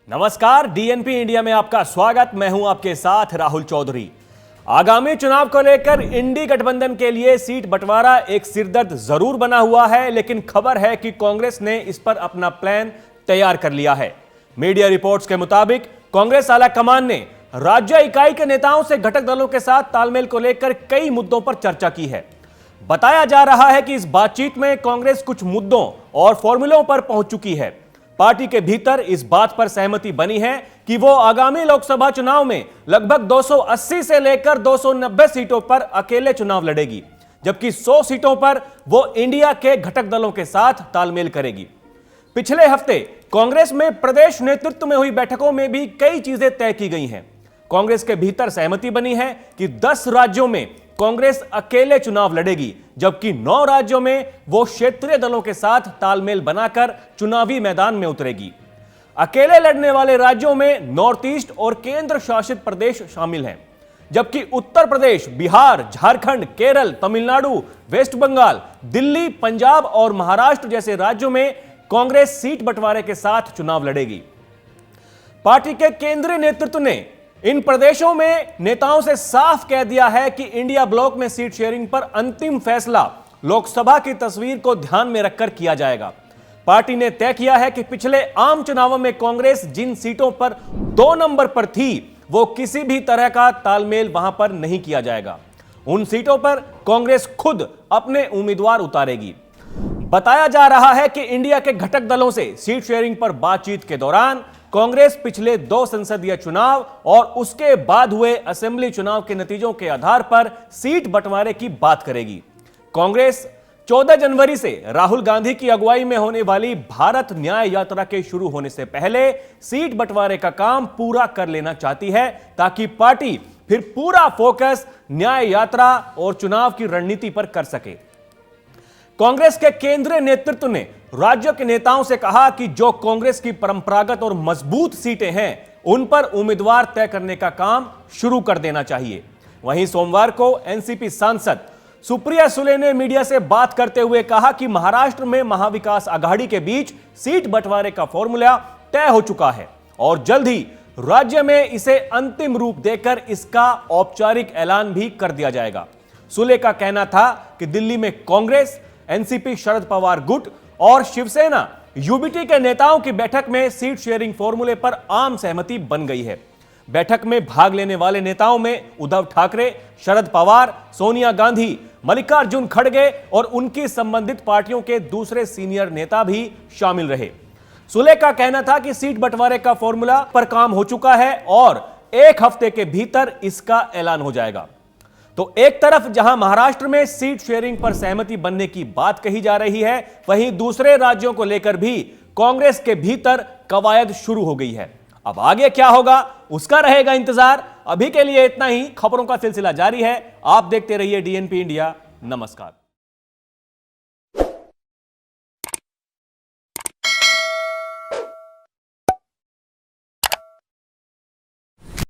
नमस्कार, DNP India में आपका स्वागत। मैं हूं आपके साथ राहुल चौधरी। आगामी चुनाव को लेकर इंडी गठबंधन के लिए सीट बंटवारा एक सिरदर्द जरूर बना हुआ है, लेकिन खबर है कि कांग्रेस ने इस पर अपना प्लान तैयार कर लिया है। मीडिया रिपोर्ट्स के मुताबिक कांग्रेस आला कमान ने राज्य इकाई के नेताओं से घटक दलों के साथ तालमेल को लेकर कई मुद्दों पर चर्चा की है। बताया जा रहा है कि इस बातचीत में कांग्रेस कुछ मुद्दों और फॉर्मूलों पर पहुंच चुकी है। पार्टी के भीतर इस बात पर सहमति बनी है कि वो आगामी लोकसभा चुनाव में लगभग 280 से लेकर 290 सीटों पर अकेले चुनाव लड़ेगी, जबकि 100 सीटों पर वो इंडिया के घटक दलों के साथ तालमेल करेगी। पिछले हफ्ते कांग्रेस में प्रदेश नेतृत्व में हुई बैठकों में भी कई चीजें तय की गई हैं। कांग्रेस के भीतर सहमति बनी है कि 10 राज्यों में कांग्रेस अकेले चुनाव लड़ेगी, जबकि 9 राज्यों में वो क्षेत्रीय दलों के साथ तालमेल बनाकर चुनावी मैदान में उतरेगी। अकेले लड़ने वाले राज्यों में नॉर्थ ईस्ट और केंद्र शासित प्रदेश शामिल हैं, जबकि उत्तर प्रदेश, बिहार, झारखंड, केरल, तमिलनाडु, वेस्ट बंगाल, दिल्ली, पंजाब और महाराष्ट्र जैसे राज्यों में कांग्रेस सीट बंटवारे के साथ चुनाव लड़ेगी। पार्टी के केंद्रीय नेतृत्व ने इन प्रदेशों में नेताओं से साफ कह दिया है कि इंडिया ब्लॉक में सीट शेयरिंग पर अंतिम फैसला लोकसभा की तस्वीर को ध्यान में रखकर किया जाएगा। पार्टी ने तय किया है कि पिछले आम चुनावों में कांग्रेस जिन सीटों पर 2 नंबर पर थी, वो किसी भी तरह का तालमेल वहां पर नहीं किया जाएगा। उन सीटों पर कांग्रेस खुद अपने उम्मीदवार उतारेगी। बताया जा रहा है कि इंडिया के घटक दलों से सीट शेयरिंग पर बातचीत के दौरान कांग्रेस पिछले 2 संसदीय चुनाव और उसके बाद हुए असेंबली चुनाव के नतीजों के आधार पर सीट बंटवारे की बात करेगी। कांग्रेस 14 जनवरी से राहुल गांधी की अगुवाई में होने वाली भारत न्याय यात्रा के शुरू होने से पहले सीट बंटवारे का काम पूरा कर लेना चाहती है, ताकि पार्टी फिर पूरा फोकस न्याय यात्रा और चुनाव की रणनीति पर कर सके। कांग्रेस के केंद्रीय नेतृत्व ने राज्यों के नेताओं से कहा कि जो कांग्रेस की परंपरागत और मजबूत सीटें हैं, उन पर उम्मीदवार तय करने का काम शुरू कर देना चाहिए। वहीं सोमवार को एनसीपी सांसद सुप्रिया सुले ने मीडिया से बात करते हुए कहा कि महाराष्ट्र में महाविकास आघाड़ी के बीच सीट बंटवारे का फॉर्मूला तय हो चुका है और जल्द ही राज्य में इसे अंतिम रूप देकर इसका औपचारिक ऐलान भी कर दिया जाएगा। सुले का कहना था कि दिल्ली में कांग्रेस, एनसीपी शरद पवार गुट और शिवसेना यूबीटी के नेताओं की बैठक में सीट शेयरिंग फॉर्मूले पर आम सहमति बन गई है। बैठक में भाग लेने वाले नेताओं में उद्धव ठाकरे, शरद पवार, सोनिया गांधी, मल्लिकार्जुन खड़गे और उनकी संबंधित पार्टियों के दूसरे सीनियर नेता भी शामिल रहे। सुले का कहना था कि सीट बंटवारे का फॉर्मूला पर काम हो चुका है और 1 हफ्ते के भीतर इसका ऐलान हो जाएगा। तो एक तरफ जहां महाराष्ट्र में सीट शेयरिंग पर सहमति बनने की बात कही जा रही है, वहीं दूसरे राज्यों को लेकर भी कांग्रेस के भीतर कवायद शुरू हो गई है। अब आगे क्या होगा उसका रहेगा इंतजार। अभी के लिए इतना ही। खबरों का सिलसिला जारी है। आप देखते रहिए डीएनपी इंडिया। नमस्कार।